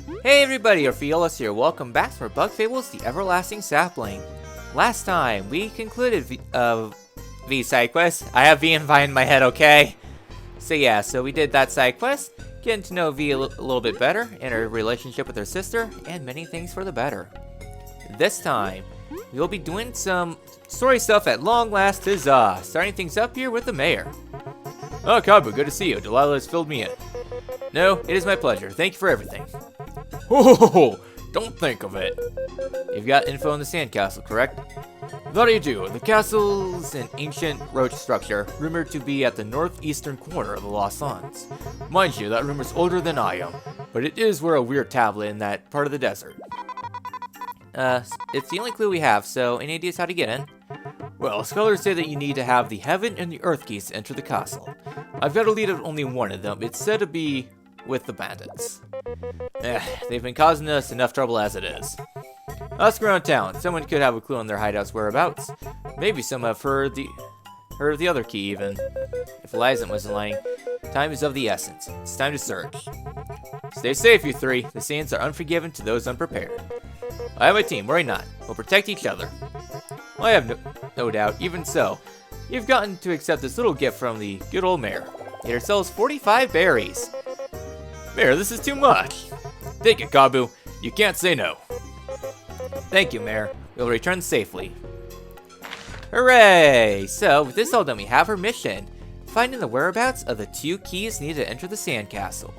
Hey everybody, Orpheolus here. Welcome back for Bug Fables, the Everlasting Sapling. Last time, we concluded V side quest. I have V and Vi in my head, okay? So we did that side quest, getting to know V a little bit better, and her relationship with her sister, and many things for the better. This time, we will be doing some story stuff at long last, huzzah! Starting things up here with the mayor. Oh, Kabu, good to see you. Delilah has filled me in. No, it is my pleasure. Thank you for everything. Oh, don't think of it. You've got info on the sandcastle, correct? That I do. The castle's an ancient roach structure, rumored to be at the northeastern corner of the Lost Lands. Mind you, that rumor's older than I am, but it is where a weird tablet in that part of the desert. It's the only clue we have, so any ideas how to get in? Well, scholars say that you need to have the heaven and the earth keys to enter the castle. I've got a lead of only one of them. It's said to be with the bandits. They've been causing us enough trouble as it is. Ask around town. Someone could have a clue on their hideout's whereabouts. Maybe some have heard of the other key even. If Eliza wasn't lying, time is of the essence. It's time to search. Stay safe, you three. The sands are unforgiving to those unprepared. I have a team. Worry not. We'll protect each other. I have no doubt. Even so, you've gotten to accept this little gift from the good old mayor. It herself 45 berries. Mayor, this is too much. Take it, Kabu. You can't say no. Thank you, Mayor. We'll return safely. Hooray! So, with this all done, we have our mission. Finding the whereabouts of the 2 keys needed to enter the sandcastle.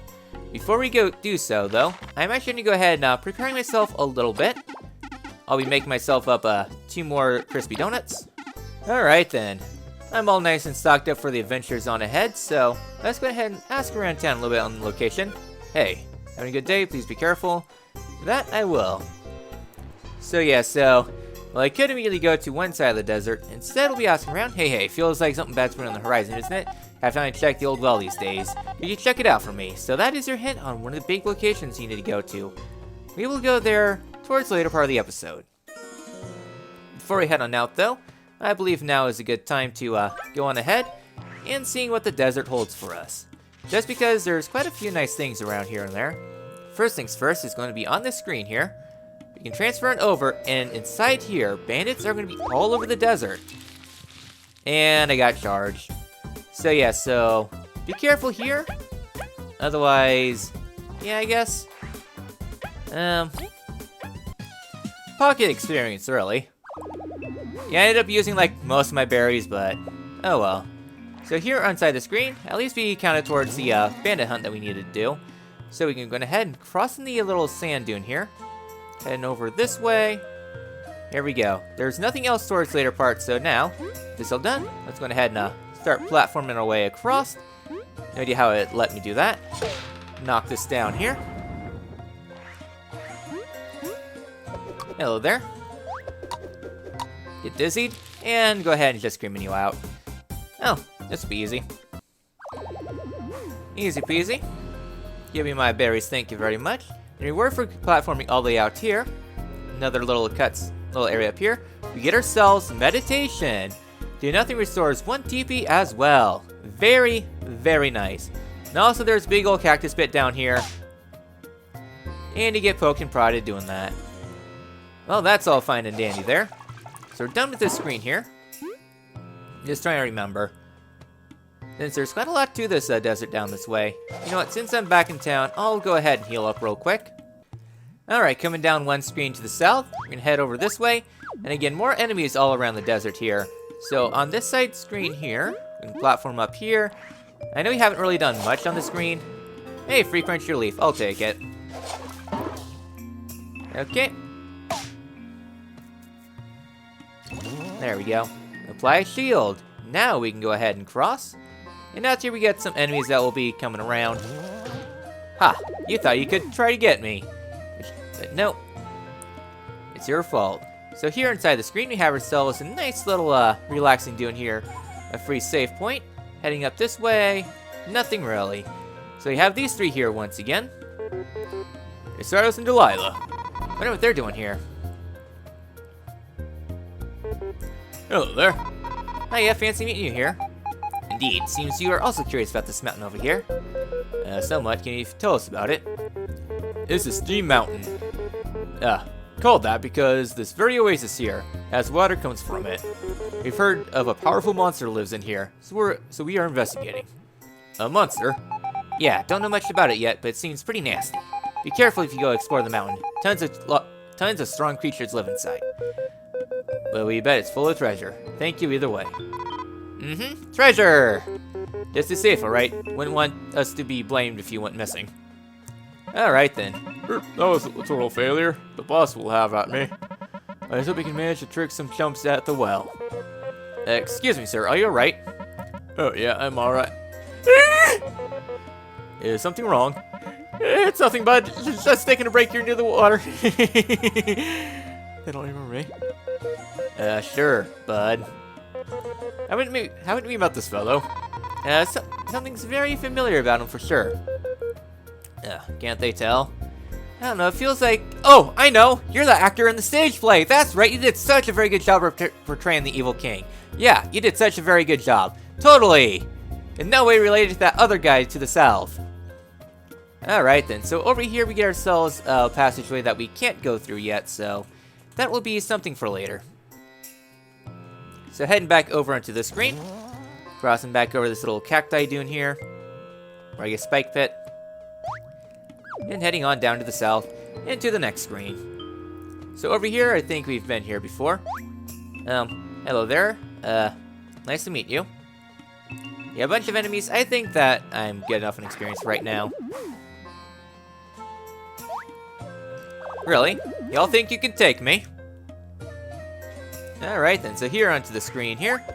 Before we do so, though, I'm actually going to go ahead and preparing myself a little bit. I'll be making myself up 2 more crispy donuts. Alright then. I'm all nice and stocked up for the adventures on ahead, so let's go ahead and ask around town a little bit on the location. Hey, having a good day? Please be careful. That I will. Well, I could immediately go to one side of the desert. Instead, we'll be asking around. Hey, feels like something bad's been on the horizon, isn't it? Have time to check the old well these days. You can check it out for me. So that is your hint on one of the big locations you need to go to. We will go there towards the later part of the episode. Before we head on out, though, I believe now is a good time to go on ahead and seeing what the desert holds for us. Just because there's quite a few nice things around here and there. First things first is going to be on this screen here. We can transfer it over, and inside here, bandits are going to be all over the desert. And I got charged. So be careful here. Otherwise, yeah, I guess. Pocket experience, really. Yeah, I ended up using like most of my berries, but oh well. So here inside the screen, at least we counted towards the bandit hunt that we needed to do. So we can go ahead and cross in the little sand dune here. Heading over this way. Here we go. There's nothing else towards later parts, so now, this all done, let's go ahead and start platforming our way across. No idea how it let me do that. Knock this down here. Hello there. Get dizzied, and go ahead and just screaming you out. Oh, this will be easy. Easy peasy. Give me my berries, thank you very much. In reward for platforming all the way out here, another little area up here, we get ourselves meditation. Do nothing restores 1 TP as well. Very, very nice. And also there's a big old cactus bit down here. And you get poked and prodded doing that. Well, that's all fine and dandy there. So we're done with this screen here. Just trying to remember. Since there's quite a lot to this desert down this way. You know what, since I'm back in town, I'll go ahead and heal up real quick. Alright, coming down one screen to the south, we're gonna head over this way. And again, more enemies all around the desert here. So on this side screen here, we can platform up here. I know we haven't really done much on the screen. Hey, free crunch your leaf, I'll take it. Okay. There we go. Apply a shield. Now we can go ahead and cross. And out here we get some enemies that will be coming around. Ha! You thought you could try to get me. But no. It's your fault. So here inside the screen we have ourselves a nice little relaxing dune here. A free save point. Heading up this way. Nothing really. So you have these 3 here once again. It's Orpheolus and Delilah. Wonder what they're doing here. Hello there. Hiya, fancy meeting you here. Indeed, seems you are also curious about this mountain over here. Somewhat, can you tell us about it? is the Steam Mountain. Called that because this very oasis here, as water comes from it. We've heard of a powerful monster lives in here, so we are investigating. A monster? Yeah, don't know much about it yet, but it seems pretty nasty. Be careful if you go explore the mountain. Tons of strong creatures live inside. But we bet it's full of treasure. Thank you either way. Treasure! Just as safe, alright? Wouldn't want us to be blamed if you went missing. Alright then. That was a total failure. The boss will have at me. I hope we can manage to trick some chumps at the well. Excuse me, sir. Are you alright? Oh, yeah, I'm alright. Is something wrong? It's nothing, bud. Just taking a break here near the water. They don't remember me. Sure, bud. Haven't we met this fellow? Something's very familiar about him for sure. Can't they tell? I don't know, it feels like... Oh, I know! You're the actor in the stage play! That's right, you did such a very good job portraying the evil king. Yeah, you did such a very good job. Totally! In no way related to that other guy to the south. Alright then, so over here we get ourselves a passageway that we can't go through yet, so... that will be something for later. So heading back over onto the screen. Crossing back over this little cacti dune here. Or I guess spike pit. And heading on down to the south, into the next screen. So over here, I think we've been here before. Hello there. Nice to meet you. Yeah, a bunch of enemies. I think that I'm good enough in experience right now. Really? Y'all think you can take me? Alright then, so here onto the screen here.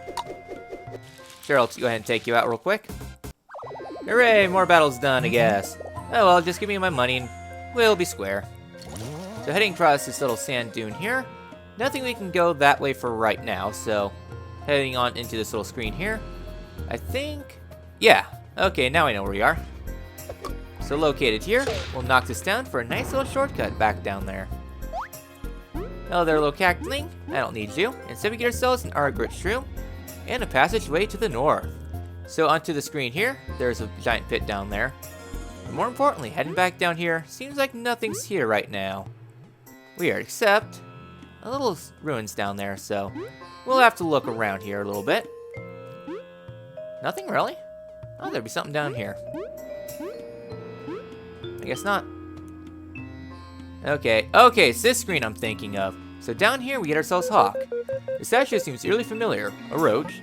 Sure, I'll go ahead and take you out real quick. Hooray, more battles done, I guess. Oh well, just give me my money and we'll be square. So heading across this little sand dune here. Nothing we can go that way for right now, so heading on into this little screen here. I think... yeah, okay, now I know where we are. So located here, we'll knock this down for a nice little shortcut back down there. Hello there, little cactling. I don't need you. Instead we get ourselves an Argrit shroom and a passageway to the north. So onto the screen here, there's a giant pit down there. But more importantly, heading back down here, seems like nothing's here right now. Weird, except a little ruins down there, so we'll have to look around here a little bit. Nothing really? Oh, there'd be something down here. I guess not. Okay, it's this screen I'm thinking of. So down here we get ourselves Hawk. The statue seems eerily familiar. A roach?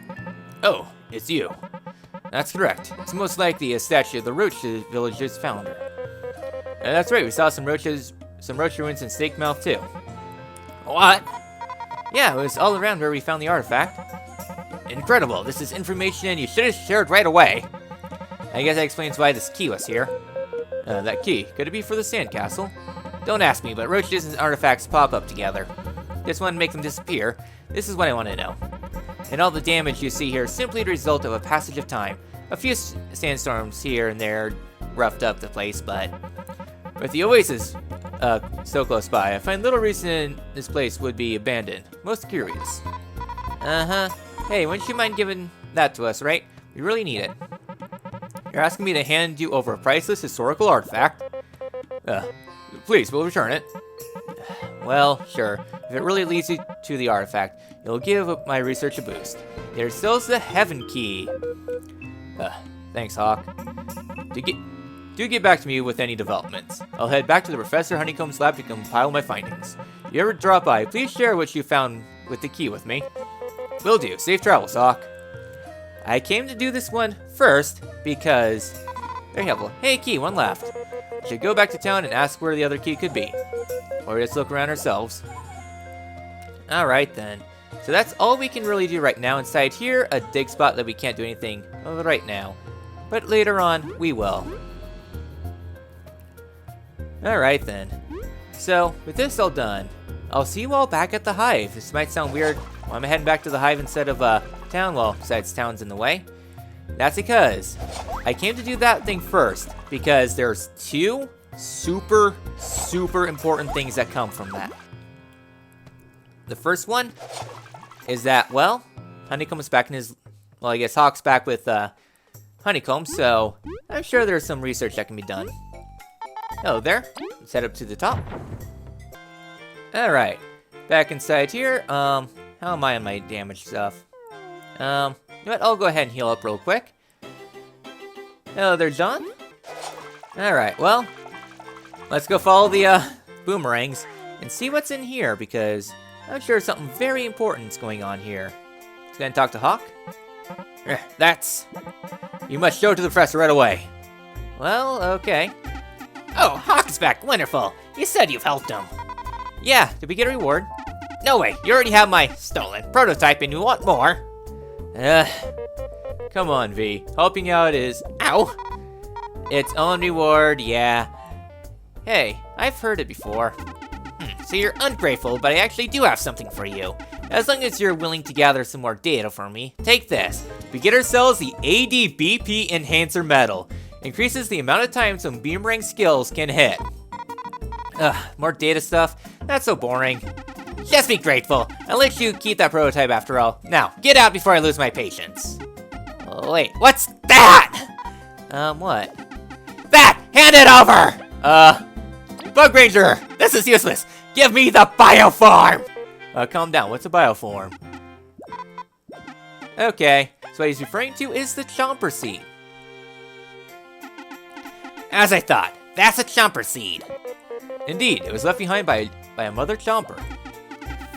Oh, it's you. That's correct. It's most likely a statue of the Roach Village's founder. And that's right, we saw some roach ruins in Snake Mouth too. What? Yeah, it was all around where we found the artifact. Incredible, this is information you should have shared right away. I guess that explains why this key was here. That key, could it be for the sandcastle? Don't ask me, but roaches and artifacts pop up together. Just want to make them disappear. This is what I want to know. And all the damage you see here is simply the result of a passage of time. A few sandstorms here and there roughed up the place, but with the oasis so close by, I find little reason this place would be abandoned. Most curious. Hey, wouldn't you mind giving that to us, right? We really need it. You're asking me to hand you over a priceless historical artifact? Please, we'll return it. Well, sure. If it really leads you to the artifact, it'll give my research a boost. There's still the Heaven Key. Thanks, Hawk. Do get back to me with any developments. I'll head back to the Professor Honeycomb's lab to compile my findings. If you ever drop by, please share what you found with the key with me. Will do. Safe travels, Hawk. I came to do this one first because... very helpful. Hey, key, one left. We should go back to town and ask where the other key could be. Or just look around ourselves. Alright then. So that's all we can really do right now. Inside here, a dig spot that we can't do anything right now. But later on, we will. Alright then. So, with this all done, I'll see you all back at the Hive. This might sound weird. Why am I heading back to the Hive instead of town? Well, besides town's in the way. That's because I came to do that thing first. Because there's two super important things that come from that. The first one is that, well, Honeycomb's back in his... well, I guess Hawk's back with Honeycomb, so I'm sure there's some research that can be done. Hello there. Let's head up to the top. Alright. Back inside here. How am I on my damage stuff? You know what? I'll go ahead and heal up real quick. Hello there, John. Alright, well, let's go follow the boomerangs and see what's in here, because I'm sure something very important is going on here. Let's go and talk to Hawk. That's... You must show to the professor right away. Well, okay. Oh, Hawk is back. Wonderful. You said you've helped him. Yeah, did we get a reward? No way. You already have my stolen prototype and you want more. Come on, V. Helping out is... Ow. its own reward, yeah. Hey, I've heard it before. So you're ungrateful, but I actually do have something for you. As long as you're willing to gather some more data for me, take this. We get ourselves the ADBP Enhancer Medal. Increases the amount of time some boomerang skills can hit. More data stuff? That's so boring. Just be grateful. I'll let you keep that prototype after all. Now, get out before I lose my patience. Oh, wait, What's that? what? That! Hand it over! Bug Ranger, this is useless. Give me the bioform! Calm down, what's a bioform? Okay, so what he's referring to is the Chomper Seed. As I thought, that's a Chomper seed. Indeed, it was left behind by a mother Chomper.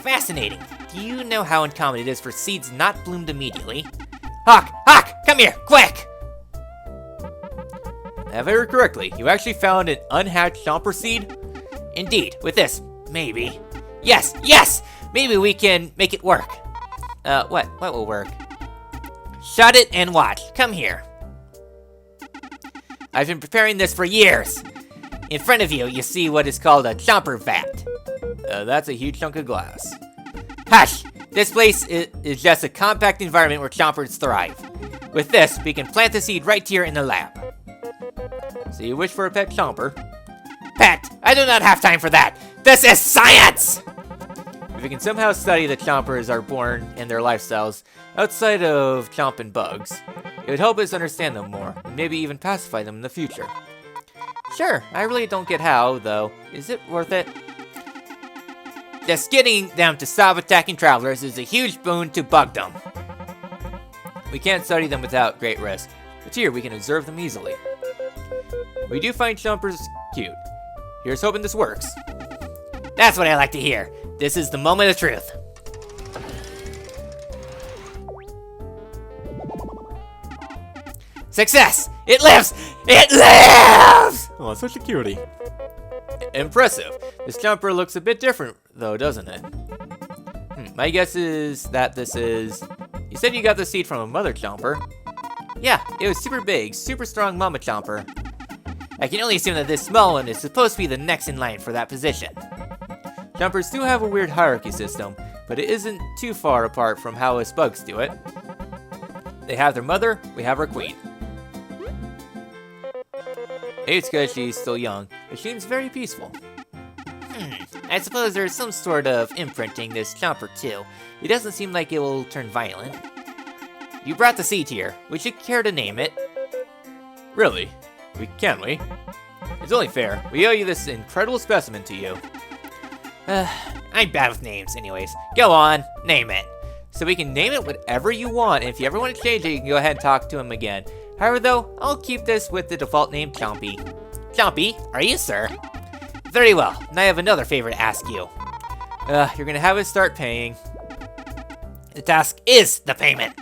Fascinating. Do you know how uncommon it is for seeds not bloomed immediately? Hawk! Hawk! Come here, quick! If I heard correctly, you actually found an unhatched Chomper Seed? Indeed, with this, maybe. Yes, yes! Maybe we can make it work. What will work? Shut it and watch. Come here. I've been preparing this for years. In front of you, you see what is called a chomper vat. That's a huge chunk of glass. Hush! This place is just a compact environment where chompers thrive. With this, we can plant the seed right here in the lab. So you wish for a pet Chomper? Pet! I do not have time for that! This is science! If we can somehow study the Chompers are born and their lifestyles outside of chomping bugs, it would help us understand them more, and maybe even pacify them in the future. Sure, I really don't get how, though. Is it worth it? Just getting them to stop attacking travelers is a huge boon to bugdom. We can't study them without great risk, but here we can observe them easily. We do find Chompers cute. Here's hoping this works. That's what I like to hear. This is the moment of truth. Success! It lives! It lives! Oh, such a cutie. Impressive. This Chomper looks a bit different, though, doesn't it? My guess is that this is... You said you got the seed from a mother Chomper. Yeah, it was super big, super strong mama Chomper. I can only assume that this small one is supposed to be the next in line for that position. Chompers do have a weird hierarchy system, but it isn't too far apart from how us bugs do it. They have their mother, we have our queen. Maybe it's because she's still young. It seems very peaceful. I suppose there's some sort of imprinting this Chomper too. It doesn't seem like it will turn violent. You brought the seed here. Would you care to name it? Really? Can we? It's only fair. We owe you this incredible specimen to you. I'm bad with names anyways. Go on, name it. So we can name it whatever you want, and if you ever want to change it, you can go ahead and talk to him again. However, though, I'll keep this with the default name, Chompy. Chompy, are you, sir? Very well, and I have another favor to ask you. You're gonna have us start paying. The task is the payment.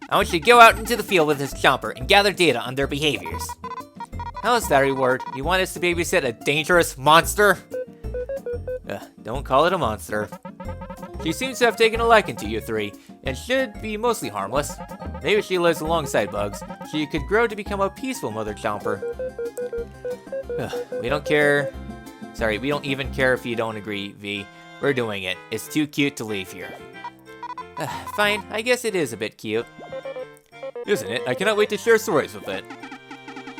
I want you to go out into the field with this Chomper and gather data on their behaviors. How is that reward? You want us to babysit a dangerous monster? Don't call it a monster. She seems to have taken a liking to you three, and should be mostly harmless. Maybe she lives alongside bugs. She could grow to become a peaceful mother Chomper. We don't care. Sorry, we don't even care if you don't agree, V. We're doing it. It's too cute to leave here. Fine, I guess it is a bit cute. Isn't it? I cannot wait to share stories with it.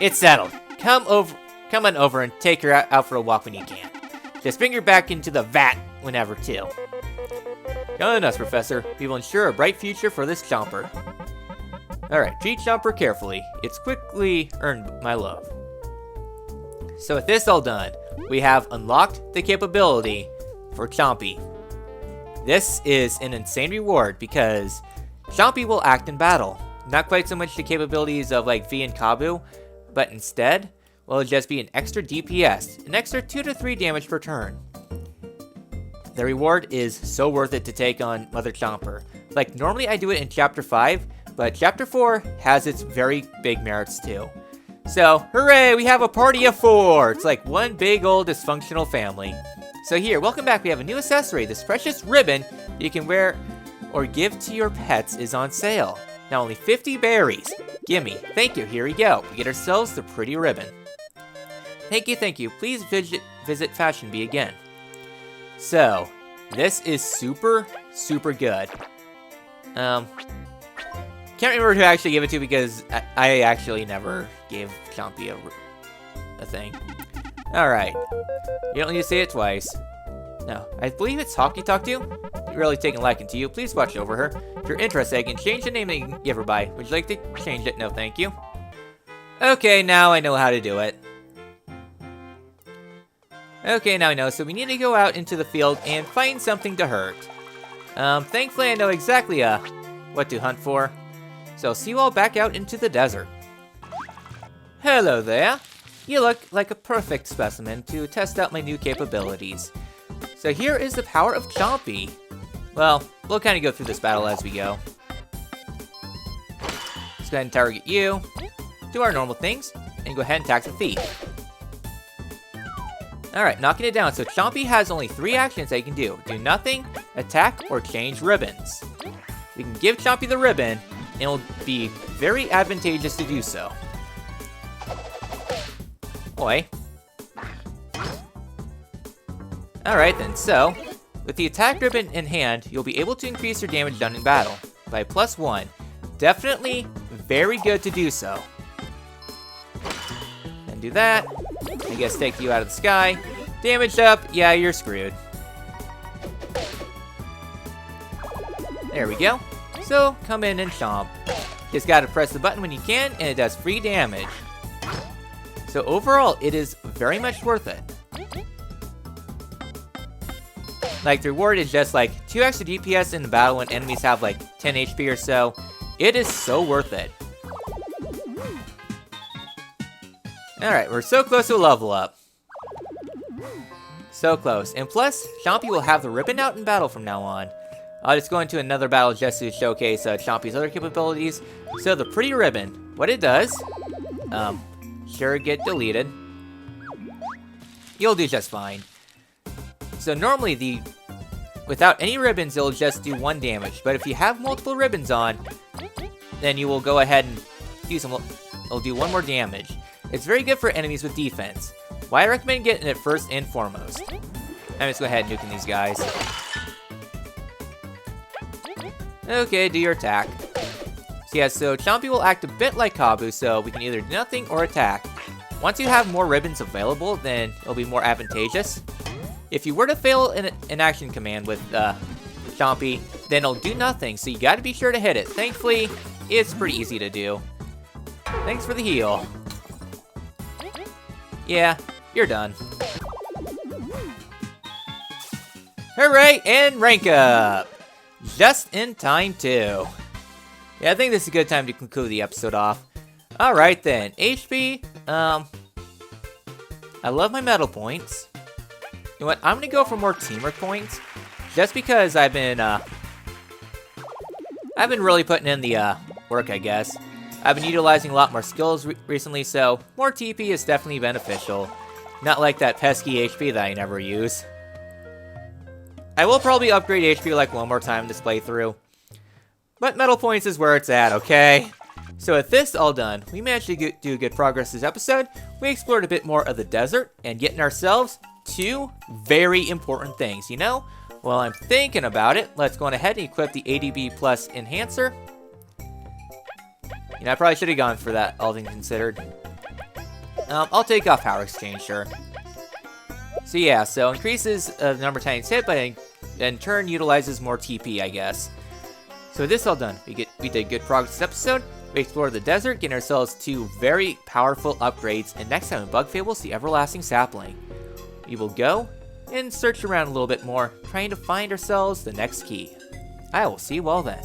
It's settled. Come on over and take her out for a walk when you can. Just bring her back into the vat whenever, too. Count on us, Professor. We will ensure a bright future for this Chomper. Alright, treat Chomper carefully. It's quickly earned my love. So with this all done, we have unlocked the capability for Chompy. This is an insane reward because Chompy will act in battle. Not quite so much the capabilities of like V and Kabu, but instead will just be an extra DPS, an extra 2 to 3 damage per turn. The reward is so worth it to take on Mother Chomper. Like normally I do it in Chapter 5, but Chapter 4 has its very big merits too. So, hooray, we have a party of 4! It's like one big old dysfunctional family. So here, welcome back, we have a new accessory. This precious ribbon you can wear or give to your pets is on sale. Now only 50 berries. Gimme. Thank you, here we go. We get ourselves the pretty ribbon. Thank you. Please visit Fashion Bee again. So, this is super good. Can't remember who I actually gave it to because I actually never gave Chompy a thing. Alright. You don't need to say it twice. No, I believe it's Hockey Talk to. Really taking a liking to you. Please watch over her. If you're interested, I can change the name that you can give her by. Would you like to change it? No, thank you. Okay, now I know how to do it. Okay, now I know. So we need to go out into the field and find something to hurt. Thankfully I know exactly what to hunt for. So I'll see you all back out into the desert. Hello there. You look like a perfect specimen to test out my new capabilities. So here is the power of Chompy. Well, we'll kind of go through this battle as we go. Let's go ahead and target you. Do our normal things, and go ahead and attack the feet. Alright, knocking it down. So Chompy has only 3 actions that he can do. Do nothing, attack, or change ribbons. We can give Chompy the ribbon, and it'll be very advantageous to do so. Oi. Alright then, so, with the attack ribbon in hand, you'll be able to increase your damage done in battle by +1. Definitely very good to do so. And do that. I guess take you out of the sky. Damage up, yeah, you're screwed. There we go. So, come in and chomp. Just gotta press the button when you can, and it does free damage. So overall, it is very much worth it. Like, the reward is just like 2 extra DPS in the battle when enemies have like 10 HP or so. It is so worth it. Alright, we're so close to a level up. So close. And plus, Chompy will have the ribbon out in battle from now on. I'll just go into another battle just to showcase Chompy's other capabilities. So the pretty ribbon, what it does, sure get deleted. You'll do just fine. So normally without any ribbons, it'll just do 1 damage. But if you have multiple ribbons on, then you will go ahead and use them. It'll do 1 more damage. It's very good for enemies with defense. Why I recommend getting it first and foremost. I'm just go ahead and nuking these guys. Okay, do your attack. So yeah, so Chompy will act a bit like Kabu, so we can either do nothing or attack. Once you have more ribbons available, then it'll be more advantageous. If you were to fail an action command with Chompy, then it'll do nothing, so you gotta be sure to hit it. Thankfully, it's pretty easy to do. Thanks for the heal. Yeah, you're done. Hooray, and rank up! Just in time, too. Yeah, I think this is a good time to conclude the episode off. Alright then, HP, I love my medal points. You know what, I'm gonna go for more teamwork points, just because I've been really putting in the, work, I guess. I've been utilizing a lot more skills recently, so more TP is definitely beneficial. Not like that pesky HP that I never use. I will probably upgrade HP like 1 more time this playthrough. But medal points is where it's at, okay? So with this all done, we managed to do good progress this episode. We explored a bit more of the desert and getting ourselves 2 very important things, you know? While I'm thinking about it, let's go on ahead and equip the ADB Plus Enhancer. You know, I probably should have gone for that, all things considered. I'll take off Power Exchange, sure. So yeah, so increases the number of times hit, but in turn utilizes more TP, I guess. So with this all done, we did good progress this episode. We explored the desert, getting ourselves 2 very powerful upgrades, and next time in Bug Fables, the Everlasting Sapling. We will go and search around a little bit more, trying to find ourselves the next key. I will see you all then.